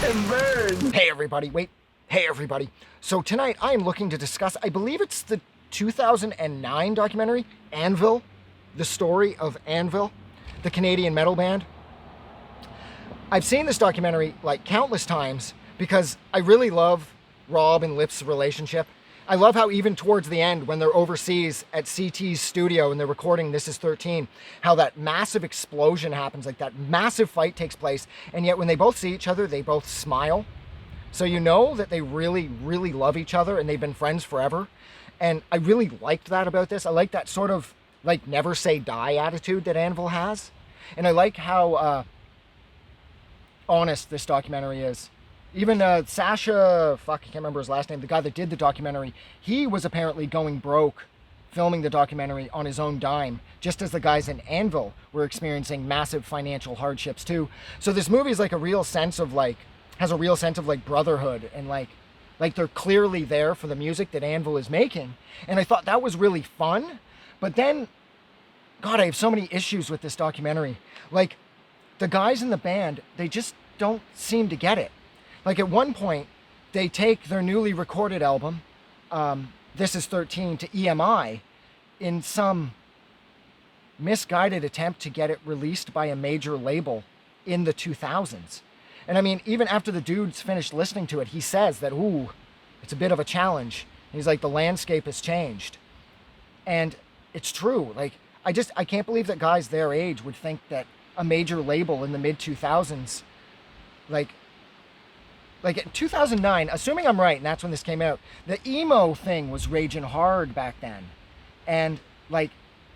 and burn. Hey everybody, wait. Hey everybody. So tonight I am looking to discuss, I believe it's the 2009 documentary, Anvil, the story of Anvil, the Canadian metal band. I've seen this documentary like countless times because I really love Rob and Lip's relationship. I love how even towards the end, when they're overseas at CT's studio and they're recording This Is 13, how that massive explosion happens, like that massive fight takes place, and yet when they both see each other, they both smile. So you know that they really, really love each other and they've been friends forever. And I really liked that about this. I like that sort of like never say die attitude that Anvil has. And I like how honest this documentary is. Even Sasha, I can't remember his last name, the guy that did the documentary, he was apparently going broke filming the documentary on his own dime, just as the guys in Anvil were experiencing massive financial hardships too. So this movie is like a real sense of like, has a real sense of like brotherhood and like they're clearly there for the music that Anvil is making. And I thought that was really fun. But then, God, I have so many issues with this documentary. Like, the guys in the band, they just don't seem to get it. Like at one point, they take their newly recorded album, This Is 13, to EMI in some misguided attempt to get it released by a major label in the 2000s. And I mean, even after the dudes finished listening to it, he says that, ooh, it's a bit of a challenge. He's like, the landscape has changed. And it's true. Like, I can't believe that guys their age would think that a major label in the mid-2000s, like in 2009, assuming I'm right, and that's when this came out, the emo thing was raging hard back then. And like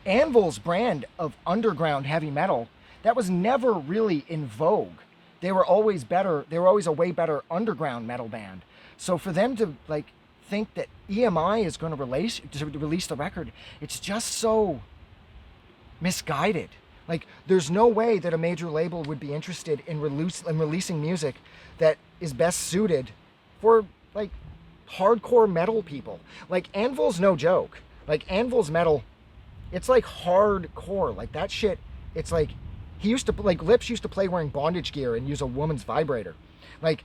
Anvil's brand of underground heavy metal, that was never really in vogue. They were always better. They were always a way better underground metal band. So for them to like think that EMI is going to release the record, it's just so misguided. Like, there's no way that a major label would be interested in releasing music that is best suited for, like, hardcore metal people. Like, Anvil's no joke. Like, Anvil's metal, it's, like, hardcore. Like, that shit, it's like, Lips used to play wearing bondage gear and use a woman's vibrator. Like,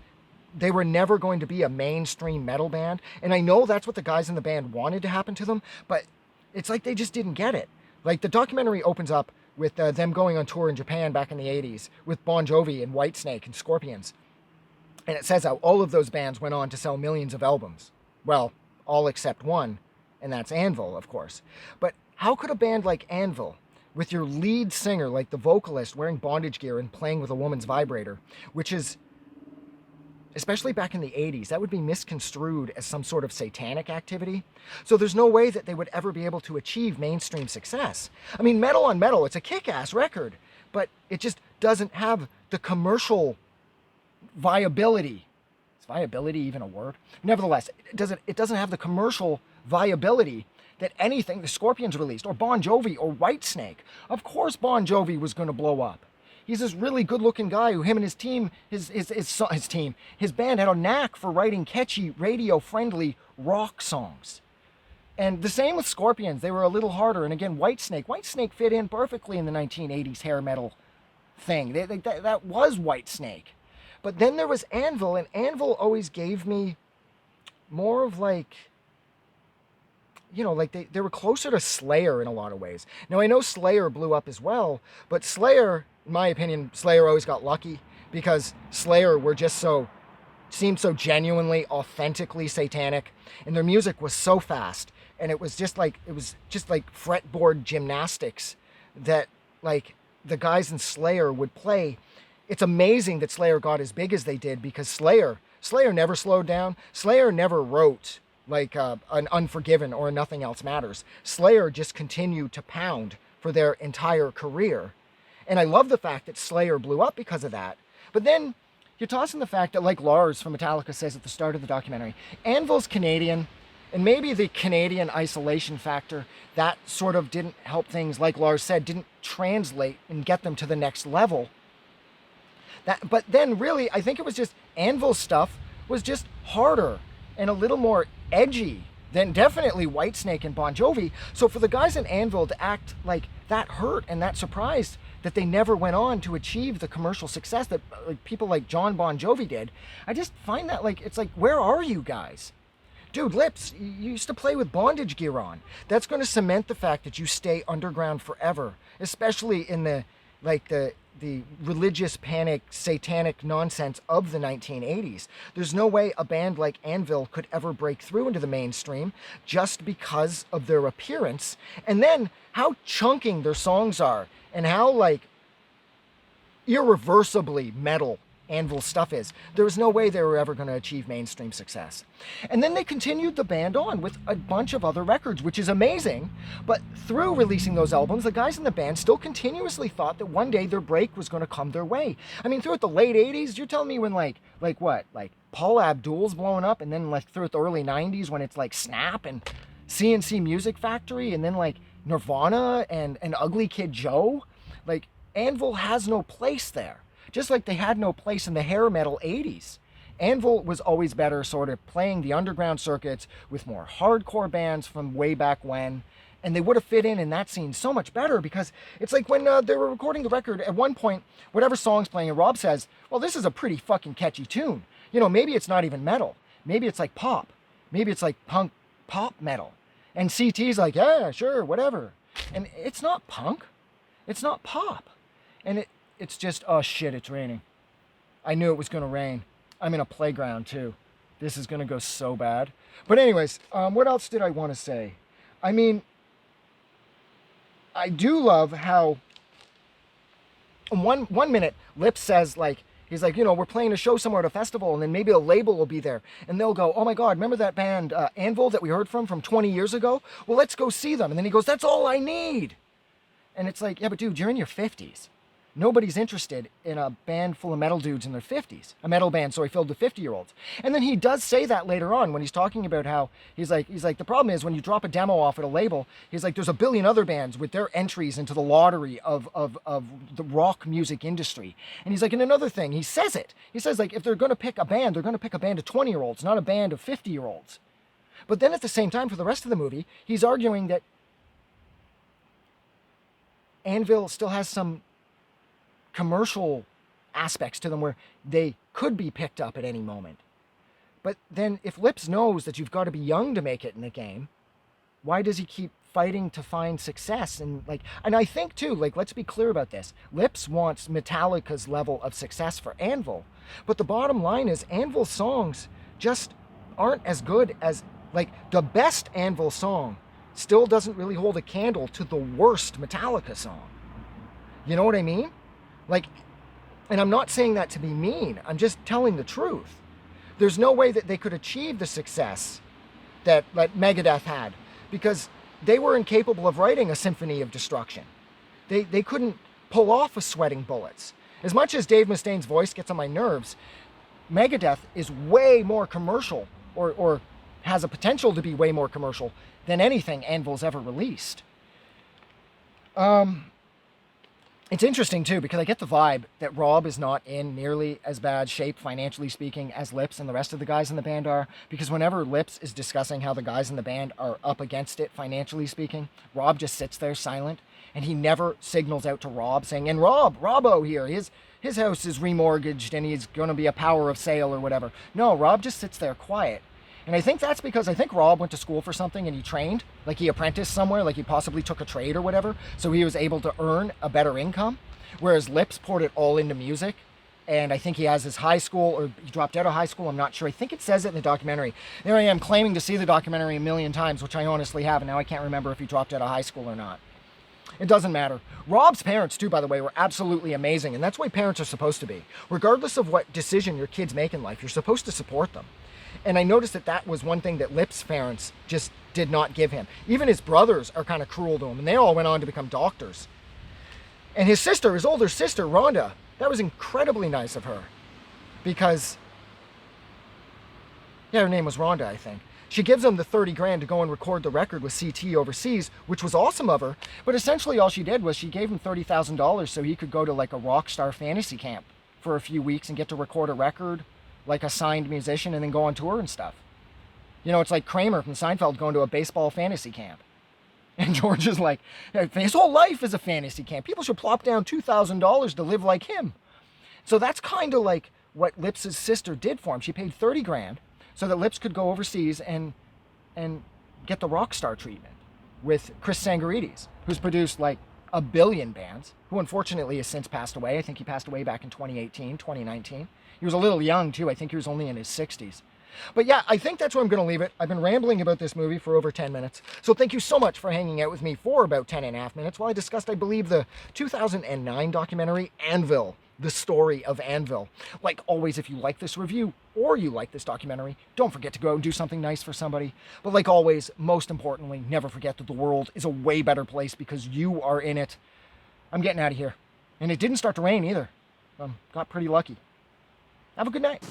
they were never going to be a mainstream metal band. And I know that's what the guys in the band wanted to happen to them, but it's like they just didn't get it. Like, the documentary opens up with them going on tour in Japan back in the 80s with Bon Jovi and Whitesnake and Scorpions. And it says how all of those bands went on to sell millions of albums. Well, all except one, and that's Anvil, of course. But how could a band like Anvil, with your lead singer, like the vocalist, wearing bondage gear and playing with a woman's vibrator, which is, especially back in the 80s, that would be misconstrued as some sort of satanic activity. So there's no way that they would ever be able to achieve mainstream success. I mean, Metal on Metal, it's a kick-ass record, but it just doesn't have the commercial viability. Is viability even a word? Nevertheless, it doesn't have the commercial viability that anything the Scorpions released, or Bon Jovi, or Whitesnake. Of course Bon Jovi was going to blow up. He's this really good-looking guy who him and his team, his band had a knack for writing catchy, radio-friendly rock songs. And the same with Scorpions. They were a little harder. And again, Whitesnake fit in perfectly in the 1980s hair metal thing. That was Whitesnake. But then there was Anvil, and Anvil always gave me more of like, you know, like they were closer to Slayer in a lot of ways. Now, I know Slayer blew up as well, but Slayer, in my opinion, Slayer always got lucky because Slayer were just seemed so genuinely, authentically satanic, and their music was so fast, and it was just like fretboard gymnastics that like the guys in Slayer would play. It's amazing that Slayer got as big as they did because Slayer never slowed down. Slayer never wrote like an Unforgiven or Nothing Else Matters. Slayer just continued to pound for their entire career. And I love the fact that Slayer blew up because of that. But then you're tossing the fact that, like Lars from Metallica says at the start of the documentary, Anvil's Canadian, and maybe the Canadian isolation factor, that sort of didn't help things, like Lars said, didn't translate and get them to the next level. But then really, I think it was just Anvil's stuff was just harder and a little more edgy than definitely Whitesnake and Bon Jovi. So for the guys in Anvil to act like that hurt and that surprised, that they never went on to achieve the commercial success that people like John Bon Jovi did. I just find that it's like, where are you guys? Dude, Lips, you used to play with bondage gear on. That's going to cement the fact that you stay underground forever, especially in the religious panic, satanic nonsense of the 1980s. There's no way a band like Anvil could ever break through into the mainstream just because of their appearance. And then how chunking their songs are and how irreversibly metal Anvil stuff is. There was no way they were ever going to achieve mainstream success. And then they continued the band on with a bunch of other records, which is amazing. But through releasing those albums, the guys in the band still continuously thought that one day their break was going to come their way. I mean, throughout the late 80s, you're telling me when Paul Abdul's blowing up, and then throughout the early 90s when it's Snap and CNC Music Factory, and then Nirvana and Ugly Kid Joe, Anvil has no place there. Just like they had no place in the hair metal 80s. Anvil was always better sort of playing the underground circuits with more hardcore bands from way back when. And they would have fit in that scene so much better, because it's like when they were recording the record, at one point, whatever song's playing, and Rob says, well, this is a pretty fucking catchy tune. Maybe it's not even metal. Maybe it's pop. Maybe it's punk pop metal. And CT's like, yeah, sure, whatever. And it's not punk. It's not pop. And it's just, oh shit, it's raining. I knew it was going to rain. I'm in a playground too. This is going to go so bad. But anyways, what else did I want to say? I mean, I do love how one minute Lips says he's like, we're playing a show somewhere at a festival, and then maybe a label will be there, and they'll go, oh my God, remember that band Anvil that we heard from 20 years ago? Well, let's go see them. And then he goes, that's all I need. And it's like, yeah, but dude, you're in your 50s. Nobody's interested in a band full of metal dudes in their 50s. A metal band, filled with 50-year-olds. And then he does say that later on when he's talking about how he's like, the problem is when you drop a demo off at a label, he's like, there's a billion other bands with their entries into the lottery of the rock music industry. And he's like, and another thing, he says it. He says, if they're going to pick a band, they're going to pick a band of 20-year-olds, not a band of 50-year-olds. But then at the same time, for the rest of the movie, he's arguing that Anvil still has some commercial aspects to them where they could be picked up at any moment. But then if Lips knows that you've got to be young to make it in the game, why does he keep fighting to find success? And I think too, let's be clear about this. Lips wants Metallica's level of success for Anvil, but the bottom line is Anvil's songs just aren't as good as, the best Anvil song still doesn't really hold a candle to the worst Metallica song. You know what I mean? And I'm not saying that to be mean. I'm just telling the truth. There's no way that they could achieve the success that Megadeth had, because they were incapable of writing a symphony of destruction. They couldn't pull off a Sweating Bullets. As much as Dave Mustaine's voice gets on my nerves, Megadeth is way more commercial, or has a potential to be way more commercial than anything Anvil's ever released. It's interesting too, because I get the vibe that Rob is not in nearly as bad shape, financially speaking, as Lips and the rest of the guys in the band are. Because whenever Lips is discussing how the guys in the band are up against it, financially speaking, Rob just sits there silent, and he never signals out to Rob saying, and Robbo here, his house is remortgaged and he's going to be a power of sale or whatever. No, Rob just sits there quiet. And I think that's because I think Rob went to school for something and he trained, he apprenticed somewhere, he possibly took a trade or whatever, so he was able to earn a better income, whereas Lips poured it all into music. And I think he has his high school, or he dropped out of high school, I'm not sure. I think it says it in the documentary. There I am claiming to see the documentary a million times, which I honestly have, and now I can't remember if he dropped out of high school or not. It doesn't matter. Rob's parents, too, by the way, were absolutely amazing, and that's the way parents are supposed to be. Regardless of what decision your kids make in life, you're supposed to support them. And I noticed that was one thing that Lips' parents just did not give him. Even his brothers are kind of cruel to him, and they all went on to become doctors. And his older sister, Rhonda, that was incredibly nice of her. Because, her name was Rhonda, I think. She gives him the $30,000 to go and record the record with CT overseas, which was awesome of her. But essentially all she did was she gave him $30,000 so he could go to a rock star fantasy camp for a few weeks and get to record a record, a signed musician, and then go on tour and stuff. It's like Kramer from Seinfeld going to a baseball fantasy camp. And George is like, his whole life is a fantasy camp. People should plop down $2,000 to live like him. So that's kind of like what Lips's sister did for him. She paid 30 grand so that Lips could go overseas and get the rock star treatment with Chris Sangarides, who's produced like a billion bands, who unfortunately has since passed away. I think he passed away back in 2018, 2019. He was a little young too. I think he was only in his 60s. But yeah, I think that's where I'm going to leave it. I've been rambling about this movie for over 10 minutes. So thank you so much for hanging out with me for about 10 and a half minutes while I discussed, I believe, the 2009 documentary Anvil, the story of Anvil. Like always, if you like this review or you like this documentary, don't forget to go out and do something nice for somebody. But like always, most importantly, never forget that the world is a way better place because you are in it. I'm getting out of here. And it didn't start to rain either. Got pretty lucky. Have a good night.